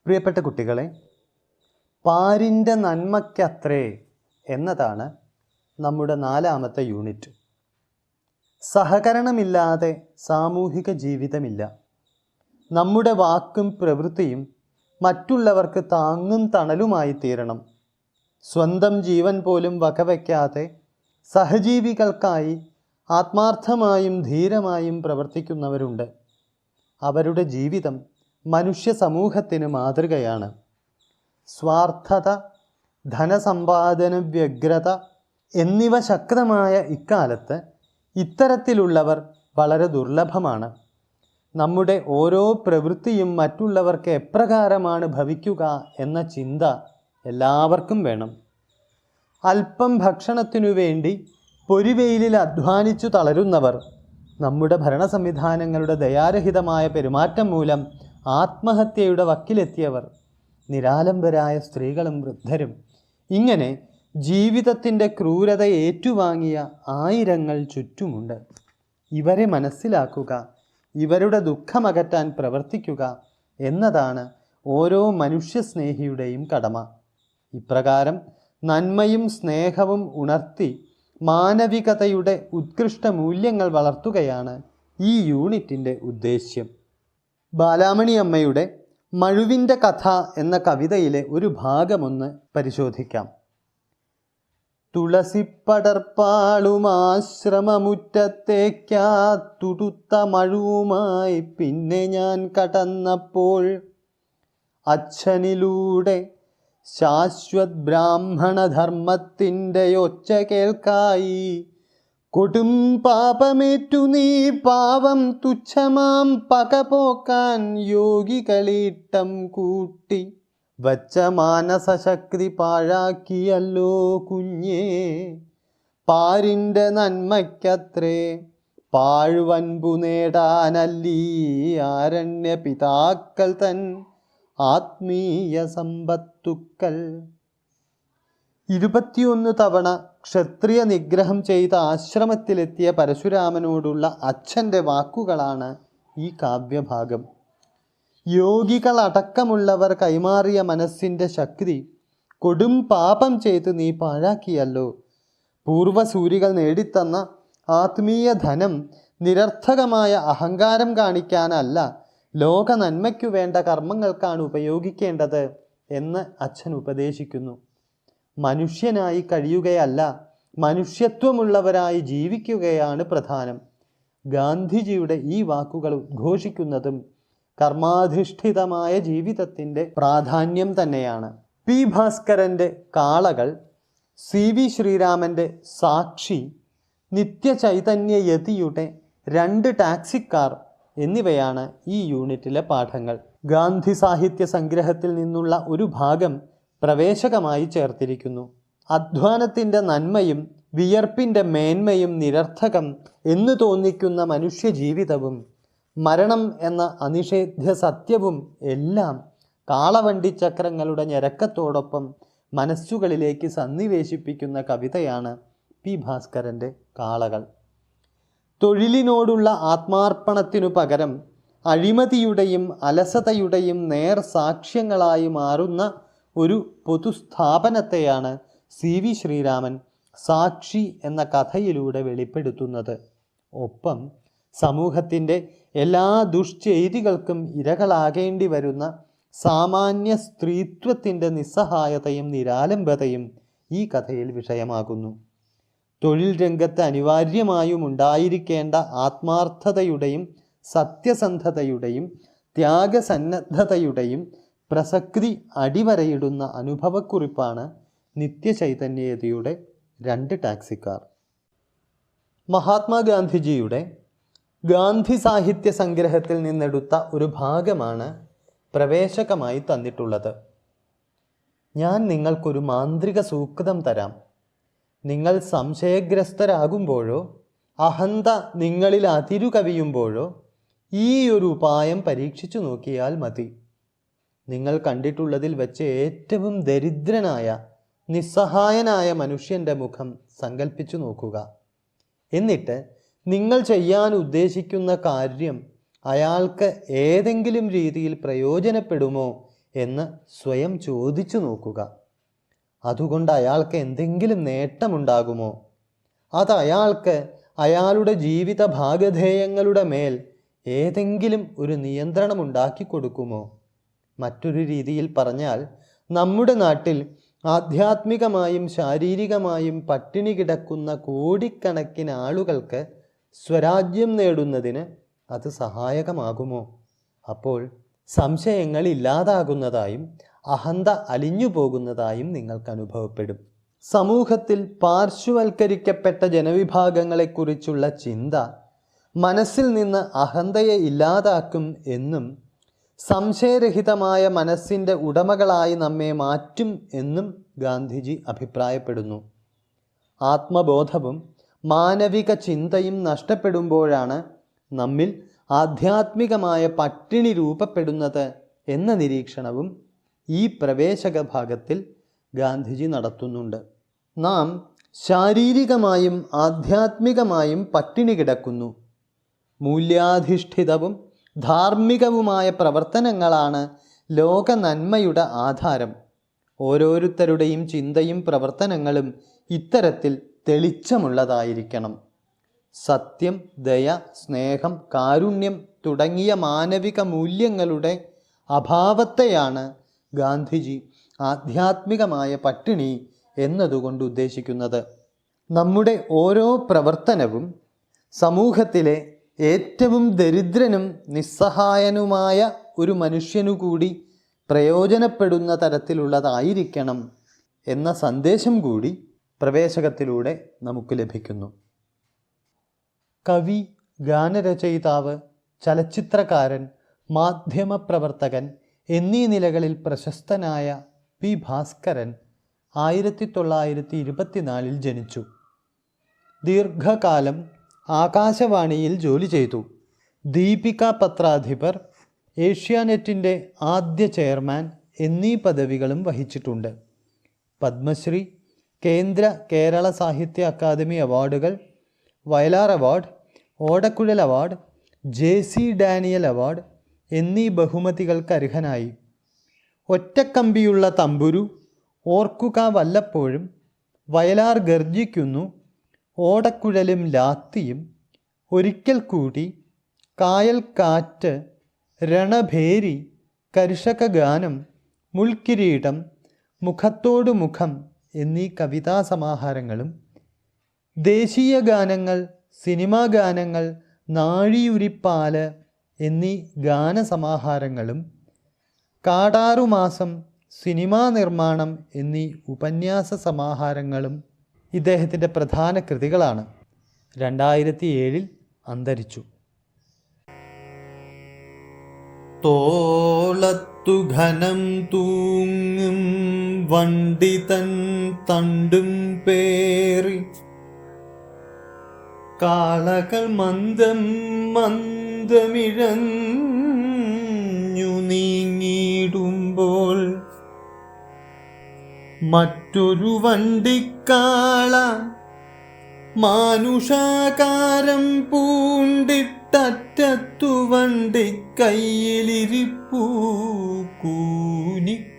പ്രിയപ്പെട്ട കുട്ടികളെ, പാരിൻ്റെ നന്മയ്ക്കത്രേ എന്നതാണ് നമ്മുടെ 4ാമത്തെ യൂണിറ്റ്. സഹകരണമില്ലാതെ സാമൂഹിക ജീവിതമില്ല. നമ്മുടെ വാക്കും പ്രവൃത്തിയും മറ്റുള്ളവർക്ക് താങ്ങും തണലുമായി തീരണം. സ്വന്തം ജീവൻ പോലും വകവയ്ക്കാതെ സഹജീവികൾക്കായി ആത്മാർത്ഥമായും ധീരമായും പ്രവർത്തിക്കുന്നവരുണ്ട്. അവരുടെ ജീവിതം മനുഷ്യ സമൂഹത്തിന് മാതൃകയാണ്. സ്വാർത്ഥത, ധനസമ്പാദന വ്യഗ്രത എന്നിവ ശക്തമായ ഇക്കാലത്ത് ഇത്തരത്തിലുള്ളവർ വളരെ ദുർലഭമാണ്. നമ്മുടെ ഓരോ പ്രവൃത്തിയും മറ്റുള്ളവർക്ക് എപ്രകാരമാണ് ഭവിക്കുക എന്ന ചിന്ത എല്ലാവർക്കും വേണം. അല്പം ഭക്ഷണത്തിനു വേണ്ടി പൊരിവെയിലിൽ അധ്വാനിച്ചു തളരുന്നവർ, നമ്മുടെ ഭരണ സംവിധാനങ്ങളുടെ ദയാരഹിതമായ പെരുമാറ്റം മൂലം ആത്മഹത്യയുടെ വക്കിലെത്തിയവർ, നിരാലംബരായ സ്ത്രീകളും വൃദ്ധരും, ഇങ്ങനെ ജീവിതത്തിൻ്റെ ക്രൂരത ഏറ്റുവാങ്ങിയ ആയിരങ്ങൾ ചുറ്റുമുണ്ട്. ഇവരെ മനസ്സിലാക്കുക, ഇവരുടെ ദുഃഖമകറ്റാൻ പ്രവർത്തിക്കുക എന്നതാണ് ഓരോ മനുഷ്യസ്നേഹിയുടെയും കടമ. ഇപ്രകാരം നന്മയും സ്നേഹവും ഉണർത്തി മാനവികതയുടെ ഉത്കൃഷ്ട മൂല്യങ്ങൾ വളർത്തുകയാണ് ഈ യൂണിറ്റിൻ്റെ ഉദ്ദേശ്യം. ബാലാമണി അമ്മയുടെ മഴുവിൻ്റെ കഥ എന്ന കവിതയിലെ ഒരു ഭാഗമൊന്ന് പരിശോധിക്കാം. തുളസിപ്പടർപ്പാളുമാശ്രമമുറ്റത്തേക്കാത്തുടുത്ത മഴുവുമായി പിന്നെ ഞാൻ കടന്നപ്പോൾ, അച്ഛനിലൂടെ ശാശ്വത് ബ്രാഹ്മണധർമ്മത്തിൻ്റെ ഒച്ച കേൾക്കായി, കൊടും പാപമേറ്റു നീ പാവം തുച്ഛമാം പകപോക്കാൻ യോഗികളീട്ടം കൂട്ടി വച്ച മാനസശക്തി പാഴാക്കിയല്ലോ കുഞ്ഞേ. പാരിൻ്റെ നന്മയ്ക്കത്രേ പാഴ്വൻപു നേടാനല്ലീ ആരണ്യ പിതാക്കൾ തൻ ആത്മീയ സമ്പത്തുക്കൾ. 21 തവണ ക്ഷത്രിയ നിഗ്രഹം ചെയ്ത ആശ്രമത്തിലെത്തിയ പരശുരാമനോടുള്ള അച്ഛൻ്റെ വാക്കുകളാണ് ഈ കാവ്യഭാഗം. യോഗികളടക്കമുള്ളവർ കൈമാറിയ മനസ്സിൻ്റെ ശക്തി കൊടും പാപം ചെയ്ത് നീ പാഴാക്കിയല്ലോ. പൂർവസൂരികൾ നേടിത്തന്ന ആത്മീയ ധനം നിരർത്ഥകമായ അഹങ്കാരം കാണിക്കാനല്ല, ലോക നന്മയ്ക്കു വേണ്ട കർമ്മങ്ങൾക്കാണ് ഉപയോഗിക്കേണ്ടത് എന്ന് അച്ഛൻ ഉപദേശിക്കുന്നു. മനുഷ്യനായി കഴിയുകയല്ല, മനുഷ്യത്വമുള്ളവരായി ജീവിക്കുകയാണ് പ്രധാനം. ഗാന്ധിജിയുടെ ഈ വാക്കുകൾ ഉദ്ഘോഷിക്കുന്നതും കർമാധിഷ്ഠിതമായ ജീവിതത്തിൻ്റെ പ്രാധാന്യം തന്നെയാണ്. പി ഭാസ്കരൻ്റെ കാളകൾ, CV ശ്രീരാമൻ്റെ സാക്ഷി, നിത്യചൈതന്യയതിയുടെ 2 ടാക്സിക്കാർ എന്നിവയാണ് ഈ യൂണിറ്റിലെ പാഠങ്ങൾ. ഗാന്ധി സാഹിത്യ സംഗ്രഹത്തിൽ നിന്നുള്ള ഒരു ഭാഗം പ്രവേശകമായി ചേർത്തിരിക്കുന്നു. അധ്വാനത്തിൻ്റെ നന്മയും വിയർപ്പിൻ്റെ മേന്മയും നിരർത്ഥകം എന്ന് തോന്നിക്കുന്ന മനുഷ്യജീവിതവും മരണം എന്ന അനിഷേധ്യ സത്യവും എല്ലാം കാളവണ്ടിച്ചക്രങ്ങളുടെ ഞരക്കത്തോടൊപ്പം മനസ്സുകളിലേക്ക് സന്നിവേശിപ്പിക്കുന്ന കവിതയാണ് പി ഭാസ്കരൻ്റെ കാളകൾ. തൊഴിലിനോടുള്ള ആത്മാർപ്പണത്തിനു പകരം അഴിമതിയുടെയും അലസതയുടെയും നേർ സാക്ഷ്യങ്ങളായി മാറുന്ന ഒരു പൊതുസ്ഥാപനത്തെയാണ് CV ശ്രീരാമൻ സാക്ഷി എന്ന കഥയിലൂടെ വെളിപ്പെടുത്തുന്നത്. ഒപ്പം സമൂഹത്തിൻ്റെ എല്ലാ ദുഷ്ചെയ്തികൾക്കും ഇരകളാകേണ്ടി വരുന്ന സാമാന്യ സ്ത്രീത്വത്തിൻ്റെ നിസ്സഹായതയും നിരാലംബതയും ഈ കഥയിൽ വിഷയമാകുന്നു. തൊഴിൽ രംഗത്ത് അനിവാര്യമായും ഉണ്ടായിരിക്കേണ്ട ആത്മാർത്ഥതയുടെയും സത്യസന്ധതയുടെയും ത്യാഗസന്നദ്ധതയുടെയും പ്രസക്തി അടിവരയിടുന്ന അനുഭവക്കുറിപ്പാണ് നിത്യചൈതന്യയതിയുടെ 2 ടാക്സിക്കാർ. മഹാത്മാഗാന്ധിജിയുടെ ഗാന്ധി സാഹിത്യ സംഗ്രഹത്തിൽ നിന്നെടുത്ത ഒരു ഭാഗമാണ് പ്രവേശകമായി തന്നിട്ടുള്ളത്. ഞാൻ നിങ്ങൾക്കൊരു മാന്ത്രിക സൂക്തം തരാം. നിങ്ങൾ സംശയഗ്രസ്തരാകുമ്പോഴോ അഹന്ത നിങ്ങളിൽ അതിരുകവിയുമ്പോഴോ ഈ ഒരു ഉപായം പരീക്ഷിച്ചു നോക്കിയാൽ മതി. നിങ്ങൾ കണ്ടിട്ടുള്ളതിൽ വെച്ച് ഏറ്റവും ദരിദ്രനായ നിസ്സഹായനായ മനുഷ്യൻ്റെ മുഖം സങ്കല്പിച്ചു നോക്കുക. എന്നിട്ട് നിങ്ങൾ ചെയ്യാൻ ഉദ്ദേശിക്കുന്ന കാര്യം അയാൾക്ക് ഏതെങ്കിലും രീതിയിൽ പ്രയോജനപ്പെടുമോ എന്ന് സ്വയം ചോദിച്ചു നോക്കുക. അതുകൊണ്ട് അയാൾക്ക് എന്തെങ്കിലും നേട്ടമുണ്ടാകുമോ? അത് അയാൾക്ക് അയാളുടെ ജീവിത ഭാഗധേയങ്ങളുടെ മേൽ ഏതെങ്കിലും ഒരു നിയന്ത്രണം ഉണ്ടാക്കി കൊടുക്കുമോ? മറ്റൊരു രീതിയിൽ പറഞ്ഞാൽ, നമ്മുടെ നാട്ടിൽ ആധ്യാത്മികമായും ശാരീരികമായും പട്ടിണി കിടക്കുന്ന കോടിക്കണക്കിന് ആളുകൾക്ക് സ്വരാജ്യം നേടുന്നതിന് അത് സഹായകമാകുമോ? അപ്പോൾ സംശയങ്ങൾ ഇല്ലാതാകുന്നതായും അഹന്ത അലിഞ്ഞു പോകുന്നതായും നിങ്ങൾക്ക് അനുഭവപ്പെടും. സമൂഹത്തിൽ പാർശ്വവൽക്കരിക്കപ്പെട്ട ജനവിഭാഗങ്ങളെക്കുറിച്ചുള്ള ചിന്ത മനസ്സിൽ നിന്ന് അഹന്തയെ ഇല്ലാതാക്കും എന്നും സംശയരഹിതമായ മനസ്സിൻ്റെ ഉടമകളായി നമ്മെ മാറ്റും എന്നും ഗാന്ധിജി അഭിപ്രായപ്പെടുന്നു. ആത്മബോധവും മാനവിക ചിന്തയും നഷ്ടപ്പെടുമ്പോഴാണ് നമ്മിൽ ആധ്യാത്മികമായ പട്ടിണി രൂപപ്പെടുന്നത് എന്ന നിരീക്ഷണവും ഈ പ്രവേശക ഭാഗത്തിൽ ഗാന്ധിജി നടത്തുന്നുണ്ട്. നാം ശാരീരികമായും ആധ്യാത്മികമായും പട്ടിണി കിടക്കുന്നു. മൂല്യാധിഷ്ഠിതവും ധാർമ്മികവുമായ പ്രവർത്തനങ്ങളാണ് ലോക നന്മയുടെ ആധാരം. ഓരോരുത്തരുടെയും ചിന്തയും പ്രവർത്തനങ്ങളും ഇത്തരത്തിൽ തെളിച്ചമുള്ളതായിരിക്കണം. സത്യം, ദയ, സ്നേഹം, കാരുണ്യം തുടങ്ങിയ മാനവിക മൂല്യങ്ങളുടെ അഭാവത്തെയാണ് ഗാന്ധിജി ആധ്യാത്മികമായ പട്ടിണി എന്നതുകൊണ്ട് ഉദ്ദേശിക്കുന്നത്. നമ്മുടെ ഓരോ പ്രവർത്തനവും സമൂഹത്തിലെ ഏറ്റവും ദരിദ്രനും നിസ്സഹായനുമായ ഒരു മനുഷ്യനു കൂടി പ്രയോജനപ്പെടുന്ന തരത്തിലുള്ളതായിരിക്കണം എന്ന സന്ദേശം കൂടി പ്രവേശകത്തിലൂടെ നമുക്ക് ലഭിക്കുന്നു. കവി, ഗാനരചയിതാവ്, ചലച്ചിത്രകാരൻ, മാധ്യമപ്രവർത്തകൻ എന്നീ നിലകളിൽ പ്രശസ്തനായ പി. ഭാസ്കരൻ 1924 ജനിച്ചു. ദീർഘകാലം ആകാശവാണിയിൽ ജോലി ചെയ്തു. ദീപിക പത്രാധിപർ, ഏഷ്യാനെറ്റിൻ്റെ ആദ്യ ചെയർമാൻ എന്നീ പദവികളും വഹിച്ചിട്ടുണ്ട്. പത്മശ്രീ, കേന്ദ്ര കേരള സാഹിത്യ അക്കാദമി അവാർഡുകൾ, വയലാർ അവാർഡ്, ഓടക്കുഴൽ അവാർഡ്, JC ഡാനിയൽ അവാർഡ് എന്നീ ബഹുമതികൾക്ക് അർഹനായി. ഒറ്റക്കമ്പിയുള്ള തമ്പുരു, ഓർക്കുക വല്ലപ്പോഴും, വയലാർ ഗർജിക്കുന്നു, ഓടക്കുഴലും ലാത്തിയും, ഒരിക്കൽ കൂടി, കായൽ കാറ്റ്, രണഭേരി, കർഷക ഗാനം, മുൾക്കിരീടം, മുഖത്തോടു മുഖം എന്നീ കവിതാ സമാഹാരങ്ങളും, ദേശീയ ഗാനങ്ങൾ, സിനിമാ ഗാനങ്ങൾ, നാഴിയുരിപ്പാല് എന്നീ ഗാനസമാഹാരങ്ങളും, കാടാറുമാസം, സിനിമാ നിർമ്മാണം എന്നീ ഉപന്യാസ സമാഹാരങ്ങളും ഇദ്ദേഹത്തിൻ്റെ പ്രധാന കൃതികളാണ്. 2007 അന്തരിച്ചു. തോളത്തു ഘനം തൂങ്ങും വണ്ടിതൻ തണ്ടും പേറി കാളകൾ മന്ദം മന്ദമിഴഞ്ഞു നീങ്ങിടുമ്പോൾ മറ്റൊരു വണ്ടിക്കാള മാനുഷാകാരം പൂണ്ടിട്ടറ്റത്തു വണ്ടി കയ്യിലിരിപ്പൂ കൂനിക്കൂടി.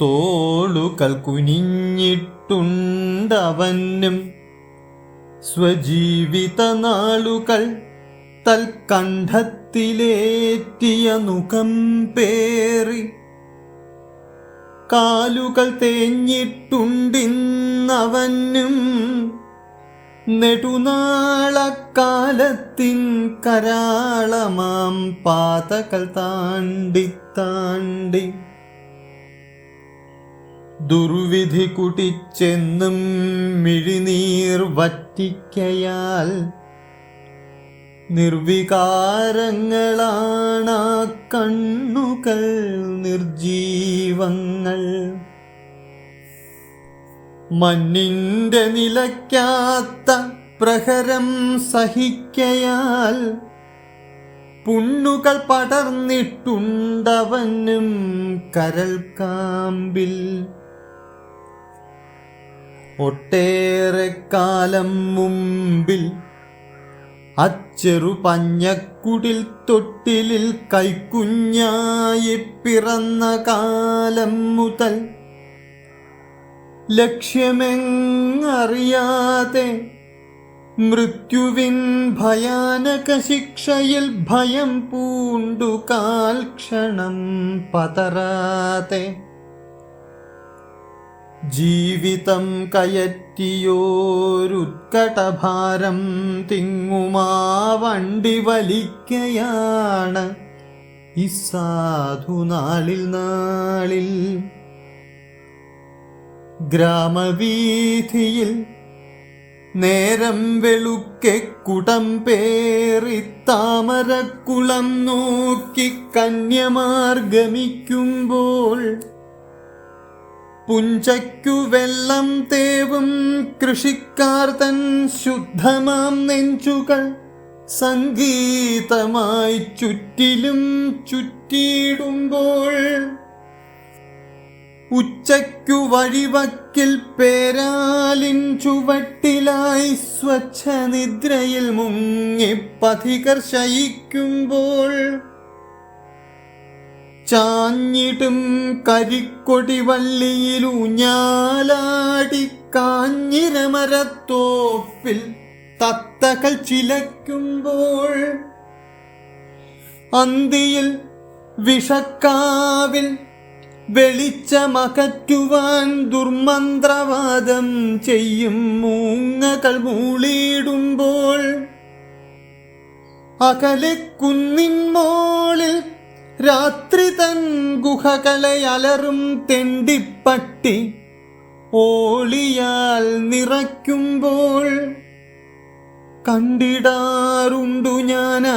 തോളുകൾ കുനിഞ്ഞിട്ടുണ്ടവനും സ്വജീവിത നാളുകൾ തൽക്കണ്ഠത്തിലേറ്റിയ മുഖം പേറി. കാലുകൾ തേഞ്ഞിട്ടുണ്ടിന്നവനും നെടുനാളക്കാലത്തിൻ കരാളമാം പാതകൾ താണ്ടി താണ്ടി. ദുർവിധി കുടിച്ചെന്നും മിഴിനീർ വറ്റിക്കയാൽ നിർവികാരങ്ങളാണാ കണ്ണുകൾ നിർജീവങ്ങൾ. മണ്ണിൻ്റെ നിലയ്ക്കാത്ത പ്രഹരം സഹിക്കയാൽ പുണ്ണുകൾ പടർന്നിട്ടുണ്ടവനും കരൾ കാമ്പിൽ. ഒട്ടേറെ കാലം മുമ്പിൽ അച്ചെറു പഞ്ഞക്കുടിൽ തൊട്ടിലിൽ കൈക്കുഞ്ഞായി പിറന്ന കാലം മുതൽ ലക്ഷ്യമെങ്ങറിയാതെ മൃത്യുവിൻ ഭയാനക ശിക്ഷയിൽ ഭയം പൂണ്ടു കാൽക്ഷണം പതറാതെ ജീവിതം കയറ്റിയോരുത്കടഭാരം തിങ്ങുമാ വണ്ടി വലിക്കയാണ് ഈ സാധു നാളിൽ ഗ്രാമവീഥിയിൽ നേരം വെളുക്കെ കുടം പേറി താമരക്കുളം നോക്കി കന്യമാർ ഗമിക്കുമ്പോൾ പുഞ്ചയ്ക്കു വെള്ളം തേവും കൃഷിക്കാർ തൻ ശുദ്ധമാം നെഞ്ചുകൾ സംഗീതമായി ചുറ്റിലും ചുറ്റിയിടുമ്പോൾ ഉച്ചയ്ക്കു വഴിവക്കിൽ പേരാലിൻ ചുവട്ടിലായി സ്വച്ഛനിദ്രയിൽ മുങ്ങി പഥികർ ശയിക്കുമ്പോൾ ചാഞ്ഞിടും കരിക്കൊടി വള്ളിയിലൂഞ്ഞാലാടി കാഞ്ഞിരമരത്തോപ്പിൽ തത്തകൾ ചിലയ്ക്കുമ്പോൾ അന്തിയിൽ വിഷക്കാവിൽ വെളിച്ചമകറ്റുവാൻ ദുർമന്ത്രവാദം ചെയ്യും മൂങ്ങകൾ മൂളിയിടുമ്പോൾ അകലെ കുന്നിൻ മോളിൽ രാത്രി തൻ ഗുഹകളെ അലറും തെണ്ടിപ്പട്ടി ഓളിയാൽ നിറയ്ക്കുമ്പോൾ കണ്ടിടാറുണ്ടു ഞാനാ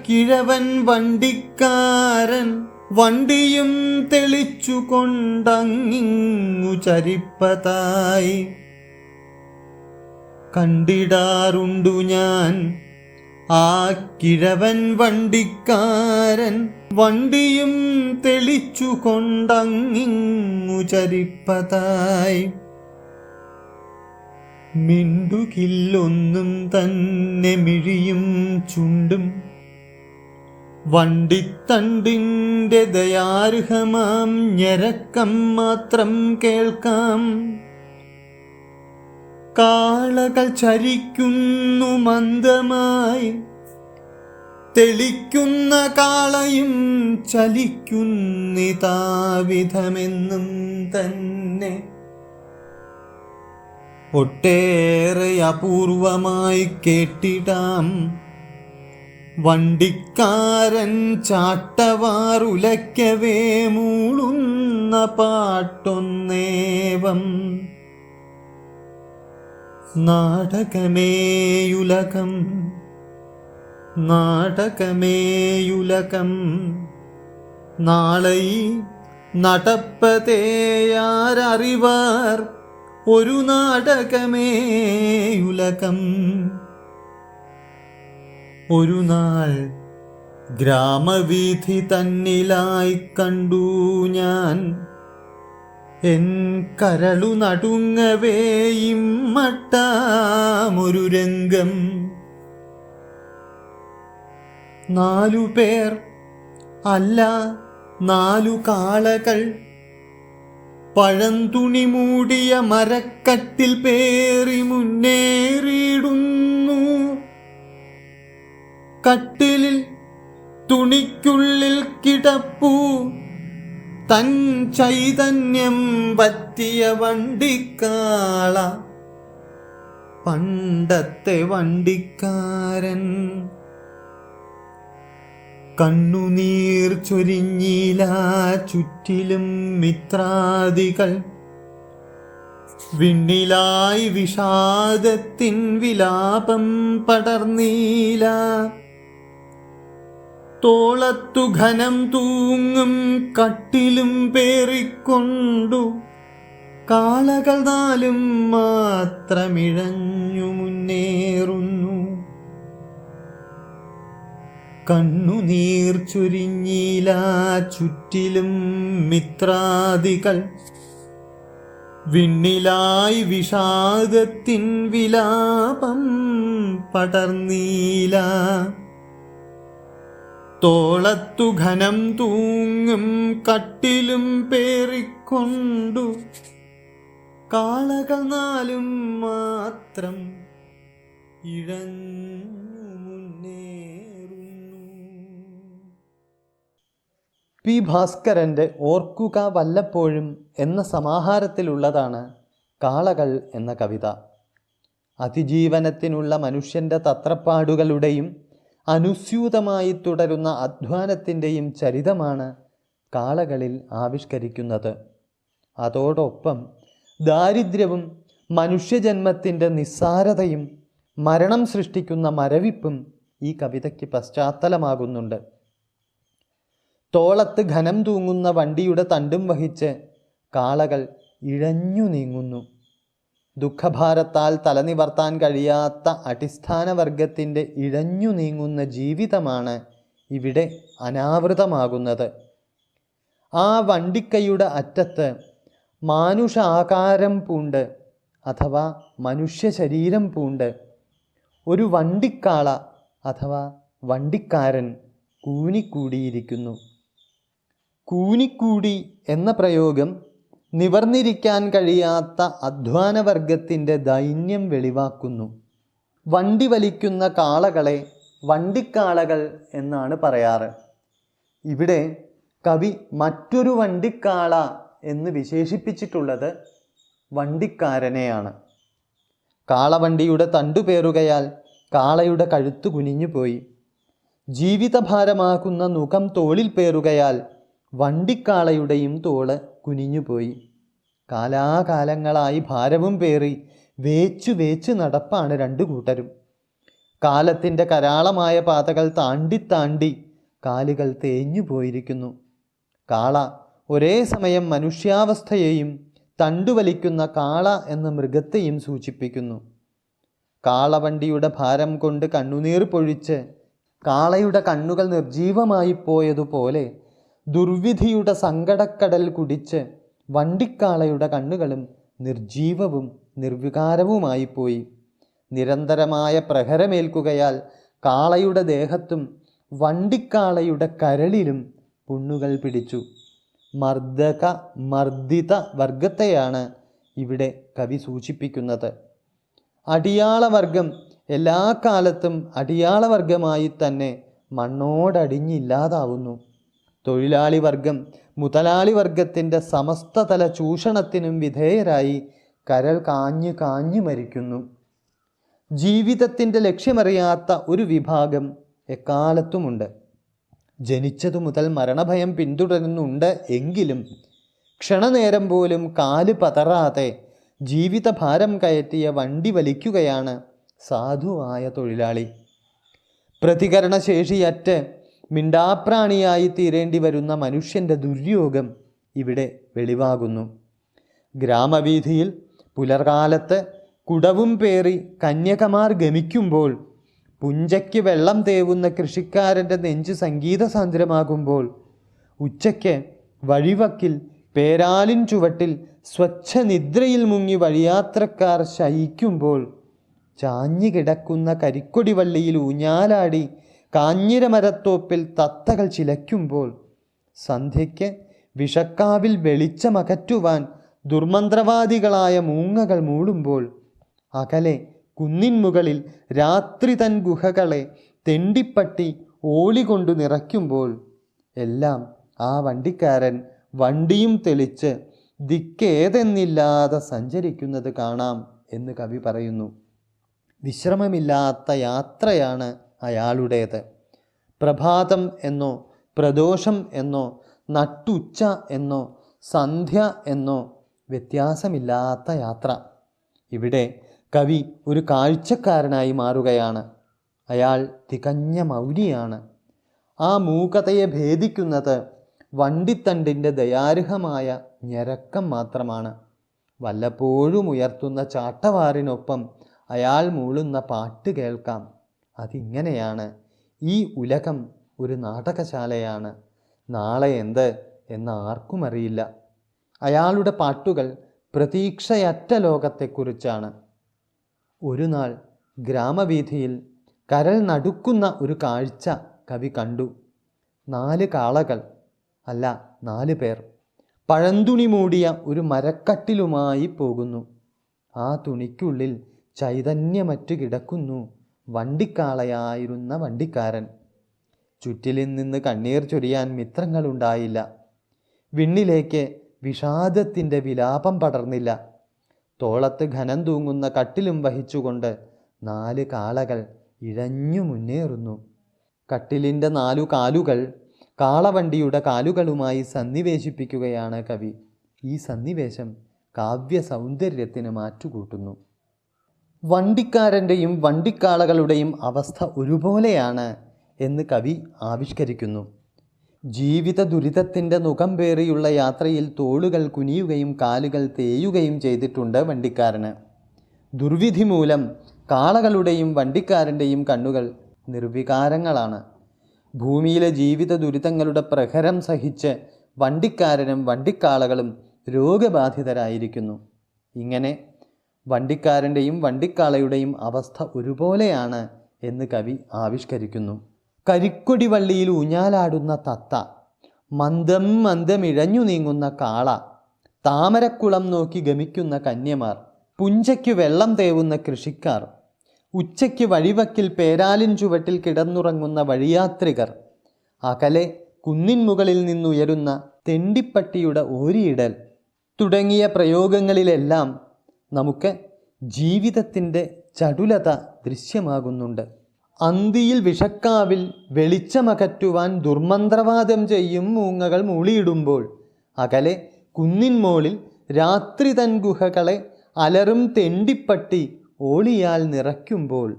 കിഴവൻ വണ്ടിക്കാരൻ വണ്ടിയും തെളിച്ചു കൊണ്ടങ്ങിങ്ങു ചരിപ്പതായി. കണ്ടിടാറുണ്ടു ഞാൻ ആ കിഴവൻ വണ്ടിക്കാരൻ വണ്ടിയും തെളിച്ചു കൊണ്ടങ്ങിങ്ങു ചരിപ്പതായി. മിണ്ടുകില്ലൊന്നും തന്നെ മിഴിയും ചുണ്ടും വണ്ടിത്തണ്ടിൻ്റെ ദയാർഹമാം ഞരക്കം മാത്രം കേൾക്കാം. കാളകൾ ചരിക്കുന്നു മന്ദമായി, തെളിക്കുന്ന കാളയും ചലിക്കുന്നിതാവിധമെന്നും തന്നെ. ഒട്ടേറെ അപൂർവമായി കേട്ടിടാം വണ്ടിക്കാരൻ ചാട്ടവാറുലയ്ക്കവേ മൂളുന്ന പാട്ടൊന്നേവം. നാടകമേയുലകം നാടകമേയുലകം, നാളെ നടപ്പതേയാരറിവാർ ഒരു നാടകമേയുലകം. ഒരു നാൾ ഗ്രാമവീഥി തന്നിലായി കണ്ടു ഞാൻ എൻ കരളു നടുങ്ങവേ ഇമ്മട്ടാമൊരു രംഗം. 4 പേർ അല്ല 4 കാളകൾ പഴന്തുണി മൂടിയ മരക്കട്ടിൽ പേറി മുന്നേറിയിടുന്നു. കട്ടിലിൽ തുണിക്കുള്ളിൽ കിടപ്പു തൻ ചൈതന്യം പറ്റിയ വണ്ടിക്കാള, പണ്ടത്തെ വണ്ടിക്കാരൻ. കണ്ണുനീർ ചൊരിഞ്ഞീല ചുറ്റിലും മിത്രാദികൾ, വിണ്ണിലായി വിഷാദത്തിൻ വിലാപം പടർന്നീല. തോളത്തു ഘനം തൂങ്ങും കട്ടിലും പേറിക്കൊണ്ടു കാളകൾ 4 മാത്രമിഴഞ്ഞു മുന്നേറുന്നു. കണ്ണുനീർ ചൊരിഞ്ഞീല ചുറ്റിലും മിത്രാദികൾ, വിണ്ണിലായി വിഷാദത്തിൻ വിലാപം പടർന്നീല. തോളത്തു ഘനം തൂങ്ങും കട്ടിലും പേറിക്കൊണ്ടു കാളകൾ നാലും മാത്രം ഇഴഞ്ഞു മുന്നേറുന്നു. പി. ഭാസ്കരൻ്റെ ഓർക്കുക വല്ലപ്പോഴും എന്ന സമാഹാരത്തിലുള്ളതാണ് കാളകൾ എന്ന കവിത. അതിജീവനത്തിനുള്ള മനുഷ്യൻ്റെ തത്രപ്പാടുകളുടെയും അനുസ്യൂതമായി തുടരുന്ന അധ്വാനത്തിൻ്റെയും ചരിതമാണ് കാളകളിൽ ആവിഷ്കരിക്കുന്നത്. അതോടൊപ്പം ദാരിദ്ര്യവും മനുഷ്യജന്മത്തിൻ്റെ നിസ്സാരതയും മരണം സൃഷ്ടിക്കുന്ന മരവിപ്പും ഈ കവിതയ്ക്ക് പശ്ചാത്തലമാകുന്നുണ്ട്. തോളത്ത് ഘനം തൂങ്ങുന്ന വണ്ടിയുടെ തണ്ടും വഹിച്ച് കാളകൾ ഇഴഞ്ഞു നീങ്ങുന്നു. ദുഃഖഭാരത്താൽ തലനിവർത്താൻ കഴിയാത്ത അടിസ്ഥാന വർഗത്തിൻ്റെ ഇഴഞ്ഞു നീങ്ങുന്ന ജീവിതമാണ് ഇവിടെ അനാവൃതമാകുന്നത്. ആ വണ്ടിക്കൈയുടെ അറ്റത്ത് മാനുഷ ആകാരം പൂണ്ട് അഥവാ മനുഷ്യ ശരീരം പൂണ്ട് ഒരു വണ്ടിക്കാള അഥവാ വണ്ടിക്കാരൻ കൂനിക്കൂടിയിരിക്കുന്നു. കൂനിക്കൂടി എന്ന പ്രയോഗം നിവർന്നിരിക്കാൻ കഴിയാത്ത അധ്വാനവർഗത്തിൻ്റെ ദൈന്യം വെളിവാക്കുന്നു. വണ്ടി വലിക്കുന്ന കാളകളെ വണ്ടിക്കാളകൾ എന്നാണ് പറയാറ്. ഇവിടെ കവി മറ്റൊരു വണ്ടിക്കാള എന്ന് വിശേഷിപ്പിച്ചിട്ടുള്ളത് വണ്ടിക്കാരനെയാണ്. കാളവണ്ടിയുടെ തണ്ടുപേറുകയാൽ കാളയുടെ കഴുത്ത് കുനിഞ്ഞുപോയി. ജീവിതഭാരമാകുന്ന നുകം തോളിൽ പേറുകയാൽ വണ്ടിക്കാളയുടെയും തോള് കുനിഞ്ഞുപോയി. കാലാകാലങ്ങളായി ഭാരവും പേറി വേച്ചു വേച്ച് നടപ്പാണ് രണ്ടു കൂട്ടരും. കാലത്തിൻ്റെ കരാളമായ പാതകൾ താണ്ടി താണ്ടി കാലുകൾ തേഞ്ഞു പോയിരിക്കുന്നു. കാള ഒരേ സമയം മനുഷ്യാവസ്ഥയെയും തണ്ടുവലിക്കുന്ന കാള എന്ന മൃഗത്തെയും സൂചിപ്പിക്കുന്നു. കാളവണ്ടിയുടെ ഭാരം കൊണ്ട് കണ്ണുനീർ പൊഴിച്ച് കാളയുടെ കണ്ണുകൾ നിർജീവമായി പോയതുപോലെ ദുർവിധിയുടെ സങ്കടക്കടൽ കുടിച്ച് വണ്ടിക്കാളയുടെ കണ്ണുകളും നിർജീവവും നിർവികാരവുമായി പോയി. നിരന്തരമായ പ്രഹരമേൽക്കുകയാൽ കാളയുടെ ദേഹത്തും വണ്ടിക്കാളയുടെ കരളിലും പുണ്ണുകൾ പിടിച്ചു. മർദ്ദക മർദ്ദിത വർഗത്തെയാണ് ഇവിടെ കവി സൂചിപ്പിക്കുന്നത്. അടിയാളവർഗം എല്ലാ കാലത്തും അടിയാളവർഗമായി തന്നെ മണ്ണോടടിഞ്ഞില്ലാതാവുന്നു. തൊഴിലാളി വർഗം മുതലാളി വർഗത്തിൻ്റെ സമസ്തതല ചൂഷണത്തിനും വിധേയരായി കരൾ കാഞ്ഞു കാഞ്ഞു മരിക്കുന്നു. ജീവിതത്തിൻ്റെ ലക്ഷ്യമറിയാത്ത ഒരു വിഭാഗം എക്കാലത്തുമുണ്ട്. ജനിച്ചതു മുതൽ മരണഭയം പിന്തുടരുന്നുണ്ട് എങ്കിലും ക്ഷണനേരം പോലും കാല് പതറാതെ ജീവിതഭാരം കയറ്റിയ വണ്ടി വലിക്കുകയാണ് സാധുവായ തൊഴിലാളി. പ്രതികരണശേഷിയറ്റ് മിണ്ടാപ്രാണിയായി തീരേണ്ടി വരുന്ന മനുഷ്യൻ്റെ ദുര്യോഗം ഇവിടെ വെളിവാകുന്നു. ഗ്രാമവീഥിയിൽ പുലർകാലത്ത് കുടവും പേറി കന്യകമാർ ഗമിക്കുമ്പോൾ, പുഞ്ചയ്ക്ക് വെള്ളം തേവുന്ന കൃഷിക്കാരൻ്റെ നെഞ്ച് സംഗീതസാന്ദ്രമാകുമ്പോൾ, ഉച്ചയ്ക്ക് വഴിവക്കിൽ പേരാലിൻ ചുവട്ടിൽ സ്വച്ഛ നിദ്രയിൽ മുങ്ങി വഴിയാത്രക്കാർ ശയിക്കുമ്പോൾ, ചാഞ്ഞു കിടക്കുന്ന കരിക്കൊടി വള്ളിയിൽ ഊഞ്ഞാലാടി കാഞ്ഞിരമരത്തോപ്പിൽ തത്തകൾ ചിലയ്ക്കുമ്പോൾ, സന്ധ്യയ്ക്ക് വിഷക്കാവിൽ വെളിച്ചമകറ്റുവാൻ ദുർമന്ത്രവാദികളായ മൂങ്ങകൾ മൂളുമ്പോൾ, അകലെ കുന്നിൻ മുകളിൽ രാത്രി തൻ ഗുഹകളെ തെണ്ടിപ്പട്ടി ഓളികൊണ്ടു നിറയ്ക്കുമ്പോൾ എല്ലാം ആ വണ്ടിക്കാരൻ വണ്ടിയും തെളിച്ച് ദിക്കേതെന്നില്ലാതെ സഞ്ചരിക്കുന്നത് കാണാം എന്ന് കവി പറയുന്നു. വിശ്രമമില്ലാത്ത യാത്രയാണ് അയാളുടേത്. പ്രഭാതം എന്നോ പ്രദോഷം എന്നോ നട്ടുച്ച എന്നോ സന്ധ്യ എന്നോ വ്യത്യാസമില്ലാത്ത യാത്ര. ഇവിടെ കവി ഒരു കാഴ്ചക്കാരനായി മാറുകയാണ്. അയാൾ തികഞ്ഞ മൗനിയാണ്. ആ മൂകതയെ ഭേദിക്കുന്നത് വണ്ടിത്തണ്ടിൻ്റെ ദയാർഹമായ ഞരക്കം മാത്രമാണ്. വല്ലപ്പോഴും ഉയർത്തുന്ന ചാട്ടവാറിനൊപ്പം അയാൾ മൂളുന്ന പാട്ട് കേൾക്കാം. അതിങ്ങനെയാണ്: ഈ ഉലകം ഒരു നാടകശാലയാണ്, നാളെ എന്ത് എന്ന് ആർക്കും അറിയില്ല. അയാളുടെ പാട്ടുകൾ പ്രതീക്ഷയറ്റ ലോകത്തെക്കുറിച്ചാണ്. ഒരു നാൾ ഗ്രാമവീഥിയിൽ കരൾ നടുക്കുന്ന ഒരു കാഴ്ച കവി കണ്ടു. 4 കാളകൾ, അല്ല 4 പേർ, പഴന്തുണി മൂടിയ ഒരു മരക്കട്ടിലുമായി പോകുന്നു. ആ തുണിക്കുള്ളിൽ ചൈതന്യമറ്റു കിടക്കുന്നു വണ്ടിക്കാളയായിരുന്ന വണ്ടിക്കാരൻ. ചുറ്റിലിൽ നിന്ന് കണ്ണീർ ചൊരിയാൻ മിത്രങ്ങളുണ്ടായില്ല. വിണ്ണിലേക്ക് വിഷാദത്തിൻ്റെ വിലാപം പടർന്നില്ല. തോളത്ത് ഘനം തൂങ്ങുന്ന കട്ടിലും വഹിച്ചുകൊണ്ട് 4 കാളകൾ ഇഴഞ്ഞു മുന്നേറുന്നു. കട്ടിലിൻ്റെ 4 കാലുകൾ കാളവണ്ടിയുടെ കാലുകളുമായി സന്നിവേശിപ്പിക്കുകയാണ് കവി. ഈ സന്നിവേശം കാവ്യ സൗന്ദര്യത്തിന് മാറ്റുകൂട്ടുന്നു. വണ്ടിക്കാരൻ്റെയും വണ്ടിക്കാളകളുടെയും അവസ്ഥ ഒരുപോലെയാണ് എന്ന് കവി ആവിഷ്കരിക്കുന്നു. ജീവിത ദുരിതത്തിൻ്റെ മുഖം പേറിയുള്ള യാത്രയിൽ തോളുകൾ കുനിയുകയും കാലുകൾ തേയുകയും ചെയ്തിട്ടുണ്ട് വണ്ടിക്കാരന്. ദുർവിധി മൂലം കാളകളുടെയും വണ്ടിക്കാരൻ്റെയും കണ്ണുകൾ നിർവികാരങ്ങളാണ്. ഭൂമിയിലെ ജീവിത ദുരിതങ്ങളുടെ പ്രഹരം സഹിച്ച് വണ്ടിക്കാരനും വണ്ടിക്കാളകളും രോഗബാധിതരായിരിക്കുന്നു. ഇങ്ങനെ വണ്ടിക്കാരൻ്റെയും വണ്ടിക്കാളയുടെയും അവസ്ഥ ഒരുപോലെയാണ് എന്ന് കവി ആവിഷ്കരിക്കുന്നു. കരിക്കൊടി വള്ളിയിൽ ഊഞ്ഞാലാടുന്ന തത്ത, മന്ദം മന്ദം ഇഴഞ്ഞു നീങ്ങുന്ന കാള, താമരക്കുളം നോക്കി ഗമിക്കുന്ന കന്യമാർ, പുഞ്ചയ്ക്ക് വെള്ളം തേവുന്ന കൃഷിക്കാർ, ഉച്ചയ്ക്ക് വഴിവക്കിൽ പേരാലിൻ ചുവട്ടിൽ കിടന്നുറങ്ങുന്ന വഴിയാത്രികർ, അകലെ കുന്നിൻ മുകളിൽ നിന്നുയരുന്ന തെണ്ടിപ്പട്ടിയുടെ ഓരിയിടൽ തുടങ്ങിയ പ്രയോഗങ്ങളിലെല്ലാം നമുക്ക് ജീവിതത്തിൻ്റെ ചടുലത ദൃശ്യമാകുന്നുണ്ട്. അന്തിയിൽ വിഷക്കാവിൽ വെളിച്ചമകറ്റുവാൻ ദുർമന്ത്രവാദം ചെയ്യും മൂങ്ങകൾ മൂളിയിടുമ്പോൾ, അകലെ കുന്നിൻമോളിൽ രാത്രി തൻ ഗുഹകളെ അലറും തെണ്ടിപ്പട്ടി ഓളിയാൽ നിറയ്ക്കുമ്പോൾ.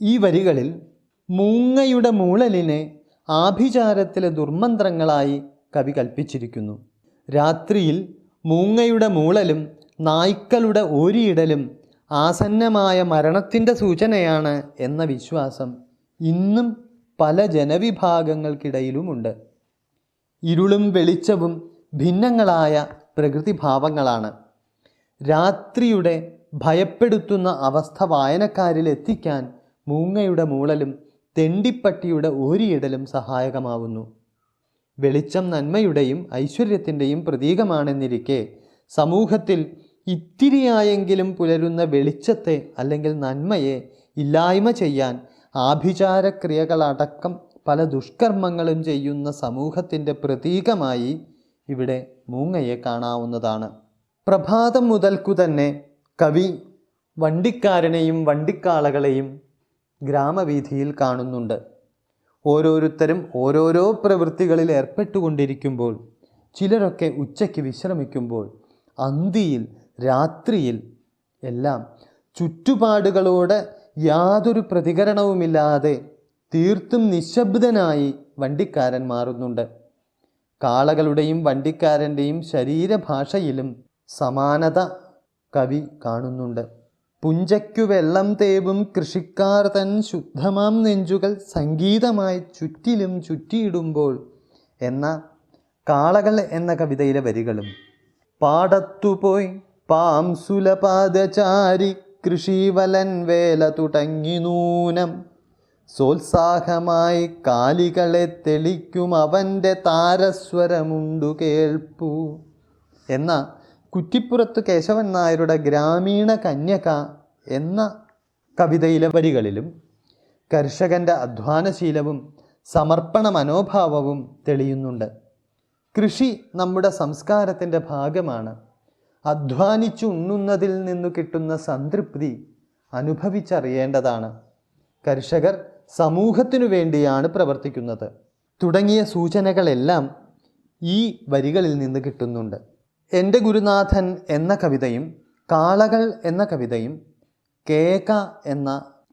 ഈ വരികളിൽ മൂങ്ങയുടെ മൂളലിനെ ആഭിചാരത്തിലെ ദുർമന്ത്രങ്ങളായി കവി കൽപ്പിച്ചിരിക്കുന്നു. രാത്രിയിൽ മൂങ്ങയുടെ മൂളലും നായ്ക്കളുടെ ഓരിയിടലും ആസന്നമായ മരണത്തിൻ്റെ സൂചനയാണ് എന്ന വിശ്വാസം ഇന്നും പല ജനവിഭാഗങ്ങൾക്കിടയിലുമുണ്ട്. ഇരുളും വെളിച്ചവും ഭിന്നങ്ങളായ പ്രകൃതിഭാവങ്ങളാണ്. രാത്രിയുടെ ഭയപ്പെടുത്തുന്ന അവസ്ഥ വായനക്കാരിൽ എത്തിക്കാൻ മൂങ്ങയുടെ മൂളലും തെണ്ടിപ്പട്ടിയുടെ ഓരിയിടലും സഹായകമാവുന്നു. വെളിച്ചം നന്മയുടെയും ഐശ്വര്യത്തിൻ്റെയും പ്രതീകമാണെന്നിരിക്കെ സമൂഹത്തിൽ ഇത്തിരിയായെങ്കിലും പുലരുന്ന വെളിച്ചത്തെ അല്ലെങ്കിൽ നന്മയെ ഇല്ലായ്മ ചെയ്യാൻ ആഭിചാരക്രിയകളടക്കം പല ദുഷ്കർമ്മങ്ങളും ചെയ്യുന്ന സമൂഹത്തിൻ്റെ പ്രതീകമായി ഇവിടെ മൂങ്ങയെ കാണാവുന്നതാണ്. പ്രഭാതം മുതൽക്കു തന്നെ കവി വണ്ടിക്കാരനെയും വണ്ടിക്കാളകളെയും ഗ്രാമവീഥിയിൽ കാണുന്നുണ്ട്. ഓരോരുത്തരും ഓരോരോ പ്രവൃത്തികളിൽ ഏർപ്പെട്ടുകൊണ്ടിരിക്കുമ്പോൾ, ചിലരൊക്കെ ഉച്ചയ്ക്ക് വിശ്രമിക്കുമ്പോൾ, അന്തിയിൽ രാത്രിയിൽ എല്ലാം ചുറ്റുപാടുകളോട് യാതൊരു പ്രതികരണവുമില്ലാതെ തീർത്തും നിശബ്ദനായി വണ്ടിക്കാരൻ മാറുന്നുണ്ട്. കാളകളുടെയും വണ്ടിക്കാരൻ്റെയും ശരീരഭാഷയിലും സമാനത കവി കാണുന്നുണ്ട്. പുഞ്ചയ്ക്കു വെള്ളം തേവും കൃഷിക്കാർ തൻ ശുദ്ധമാം നെഞ്ചുകൾ സംഗീതമായി ചുറ്റിലും ചുറ്റിയിടുമ്പോൾ എന്ന കാളകൾ എന്ന കവിതയിലെ വരികളും, പാടത്തുപോയി പാംസുലപാദചാരി കൃഷിവലൻ വേല തുടങ്ങി നൂനം, സോത്സാഹമായി കാലികളെ തെളിക്കും അവൻ്റെ താരസ്വരമുണ്ടു കേൾപ്പൂ എന്ന കുറ്റിപ്പുറത്ത് കേശവൻ നായരുടെ ഗ്രാമീണ കന്യക എന്ന കവിതയിലെ വരികളിലും കർഷകൻ്റെ അധ്വാനശീലവും സമർപ്പണ മനോഭാവവും തെളിയുന്നുണ്ട്. കൃഷി നമ്മുടെ സംസ്കാരത്തിൻ്റെ ഭാഗമാണ്. അധ്വാനിച്ചു ഉണ്ണുന്നതിൽ നിന്നു കിട്ടുന്ന സംതൃപ്തി അനുഭവിച്ചറിയേണ്ടതാണ്. കർഷകർ സമൂഹത്തിനു വേണ്ടിയാണ് പ്രവർത്തിക്കുന്നത് തുടങ്ങിയ സൂചനകളെല്ലാം ഈ വരികളിൽ നിന്ന് കിട്ടുന്നുണ്ട്. എൻ്റെ ഗുരുനാഥൻ എന്ന കവിതയും കാളകൾ എന്ന കവിതയും കേക എന്ന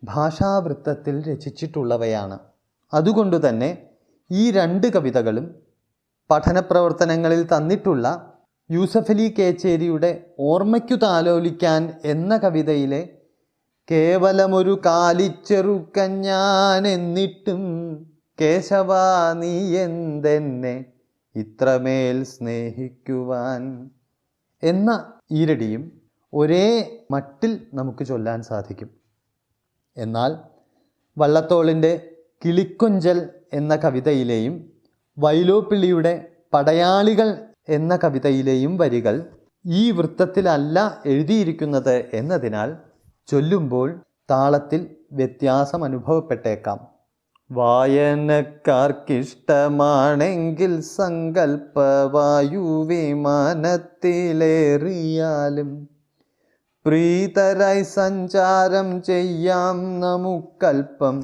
ഭാഷാവൃത്തത്തിൽ രചിച്ചിട്ടുള്ളവയാണ്. അതുകൊണ്ടുതന്നെ ഈ 2 കവിതകളും പഠനപ്രവർത്തനങ്ങളിൽ തന്നിട്ടുള്ള യൂസഫലി കേച്ചേരിയുടെ ഓർമ്മയ്ക്കു താലോലിക്കാൻ എന്ന കവിതയിലെ കേവലമൊരു കാലിച്ചെറുക്കൻ ഞാൻ എന്നിട്ടും കേശവാ നീ എന്തെന്നെ ഇത്രമേൽ സ്നേഹിക്കുവാൻ എന്ന ഈരടിയും ഒരേ മട്ടിൽ നമുക്ക് ചൊല്ലാൻ സാധിക്കും. എന്നാൽ വള്ളത്തോളിൻ്റെ കിളിക്കൊഞ്ചൽ എന്ന കവിതയിലെയും വൈലോപ്പിള്ളിയുടെ പടയാളികൾ എന്ന കവിതയിലെയും വരികൾ ഈ വൃത്തത്തിലല്ല എഴുതിയിരിക്കുന്നത് എന്നതിനാൽ ചൊല്ലുമ്പോൾ താളത്തിൽ വ്യത്യാസം അനുഭവപ്പെട്ടേക്കാം. വായനക്കാർക്കിഷ്ടമാണെങ്കിൽ സങ്കല്പവായുവിമാനത്തിലേറിയാലും പ്രീതരായി സഞ്ചാരം ചെയ്യാം നമുക്കൽപ്പം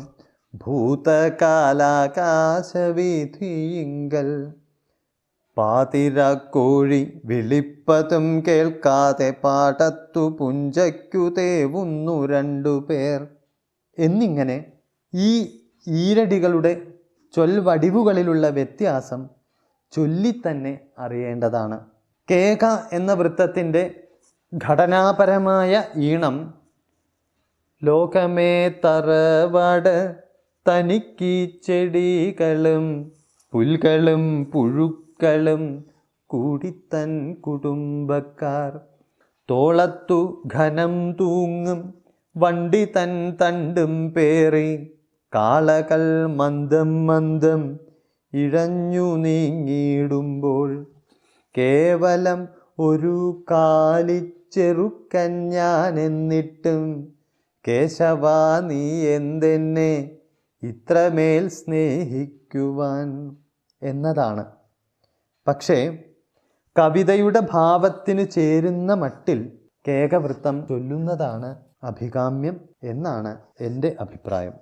ഭൂതകാലാകാശവീഥിയിങ്കൽ. പാതിരാക്കോഴി വിളിപ്പതും കേൾക്കാതെ പാടത്തു പുഞ്ചയ്ക്കു തേവുന്നു 2 പേർ എന്നിങ്ങനെ ഈ ഈരടികളുടെ ചൊൽവടിവുകളിലുള്ള വ്യത്യാസം ചൊല്ലിത്തന്നെ അറിയേണ്ടതാണ്. കേക എന്ന വൃത്തത്തിൻ്റെ ഘടനാപരമായ ഈണം ലോകമേ തറവാട് തനിക്ക് ചെടികളും പുൽകളും പുഴുക്കളും കൂടിത്തൻ കുടുംബക്കാർ തോളത്തു ഘനം തൂങ്ങും വണ്ടി തൻ തണ്ടും പേറി കാളകൾ മന്ദം മന്ദം ഇഴഞ്ഞു നീങ്ങിയിടുമ്പോൾ കേവലം ഒരു കാലിച്ചെറുക്കൻ ഞാൻ എന്നിട്ടും കേശവ നീ എന്തെന്നെ ഇത്രമേൽ സ്നേഹിക്കുവാൻ എന്നതാണ്. പക്ഷേ കവിതയുടെ ഭാവത്തിന് ചേരുന്ന മട്ടിൽ കേകവൃത്തം ചൊല്ലുന്നതാണ് അഭികാമ്യം എന്നാണ് എൻ്റെ അഭിപ്രായം.